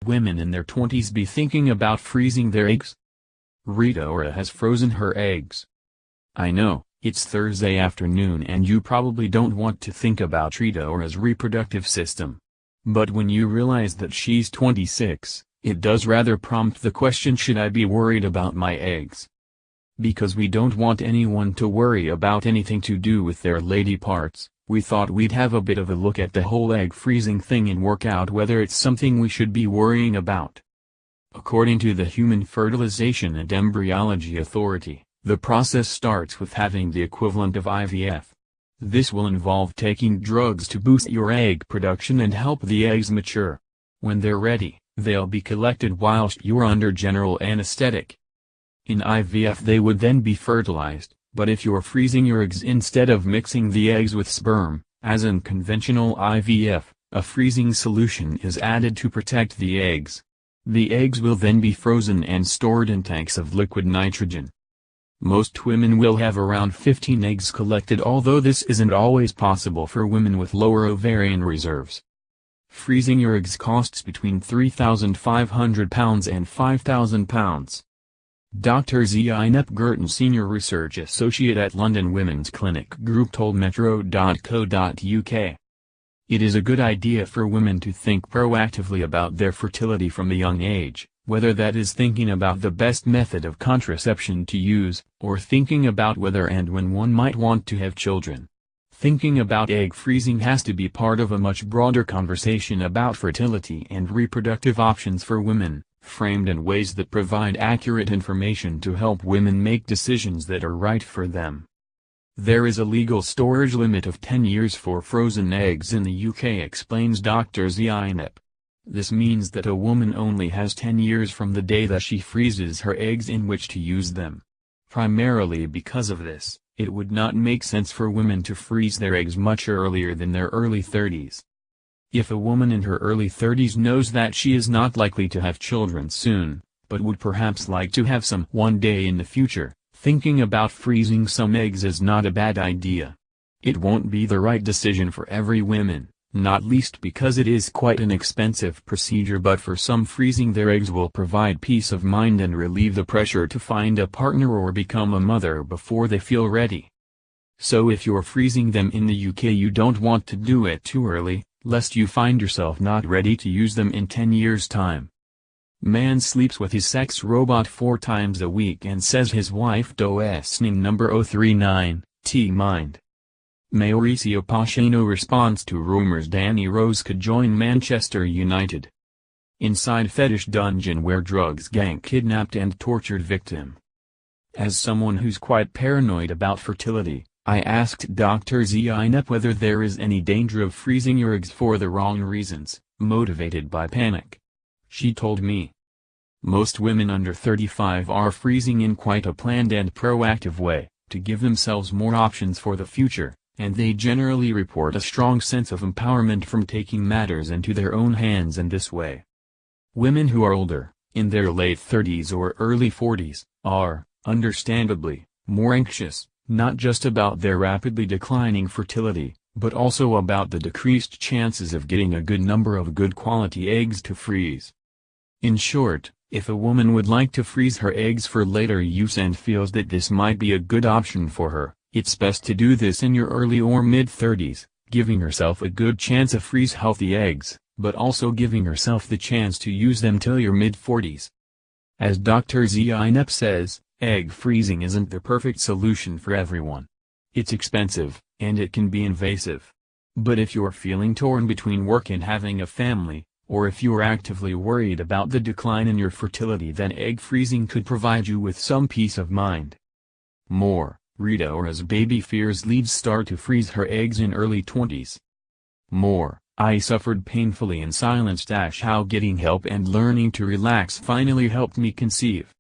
women in their 20s be thinking about freezing their eggs? Rita Ora has frozen her eggs. I know, it's Thursday afternoon and you probably don't want to think about Rita Ora's reproductive system. But when you realize that she's 26, it does rather prompt the question, should I be worried about my eggs? Because we don't want anyone to worry about anything to do with their lady parts, we thought we'd have a bit of a look at the whole egg freezing thing and work out whether it's something we should be worrying about. According to the Human Fertilization and Embryology Authority, the process starts with having the equivalent of IVF. This will involve taking drugs to boost your egg production and help the eggs mature. When they're ready, they'll be collected whilst you're under general anesthetic. In IVF they would then be fertilized, but if you're freezing your eggs instead of mixing the eggs with sperm, as in conventional IVF, a freezing solution is added to protect the eggs. The eggs will then be frozen and stored in tanks of liquid nitrogen. Most women will have around 15 eggs collected, although this isn't always possible for women with lower ovarian reserves. Freezing your eggs costs between £3,500 and £5,000. Dr. Zeynep Gurtin, Senior Research Associate at London Women's Clinic Group, told metro.co.uk. It is a good idea for women to think proactively about their fertility from a young age, whether that is thinking about the best method of contraception to use, or thinking about whether and when one might want to have children. Thinking about egg freezing has to be part of a much broader conversation about fertility and reproductive options for women, framed in ways that provide accurate information to help women make decisions that are right for them. There is a legal storage limit of 10 years for frozen eggs in the UK, explains Dr. Zeynep. This means that a woman only has 10 years from the day that she freezes her eggs in which to use them. Primarily because of this, it would not make sense for women to freeze their eggs much earlier than their early 30s. If a woman in her early 30s knows that she is not likely to have children soon, but would perhaps like to have some one day in the future, thinking about freezing some eggs is not a bad idea. It won't be the right decision for every woman, not least because it is quite an expensive procedure, but for some freezing their eggs will provide peace of mind and relieve the pressure to find a partner or become a mother before they feel ready. So if you're freezing them in the UK, you don't want to do it too early, lest you find yourself not ready to use them in 10 years' time. Man sleeps with his sex robot 4 times a week and says his wife does. Number 039, T-Mind. Mauricio Pochettino responds to rumors Danny Rose could join Manchester United. Inside fetish dungeon where drugs gang kidnapped and tortured victim. As someone who's quite paranoid about fertility, I asked Dr. Zeynep whether there is any danger of freezing your eggs for the wrong reasons, motivated by panic. She told me. Most women under 35 are freezing in quite a planned and proactive way, to give themselves more options for the future, and they generally report a strong sense of empowerment from taking matters into their own hands in this way. Women who are older, in their late 30s or early 40s, are, understandably, more anxious, not just about their rapidly declining fertility, but also about the decreased chances of getting a good number of good quality eggs to freeze. In short, if a woman would like to freeze her eggs for later use and feels that this might be a good option for her, it's best to do this in your early or mid-30s, giving herself a good chance to freeze healthy eggs, but also giving herself the chance to use them till your mid-40s. As Dr. Zeynep says, egg freezing isn't the perfect solution for everyone. It's expensive, and it can be invasive. But if you're feeling torn between work and having a family, or if you're actively worried about the decline in your fertility, then egg freezing could provide you with some peace of mind. More, Rita Ora's baby fears leads star to freeze her eggs in early 20s. More, I suffered painfully in silence. How getting help and learning to relax finally helped me conceive.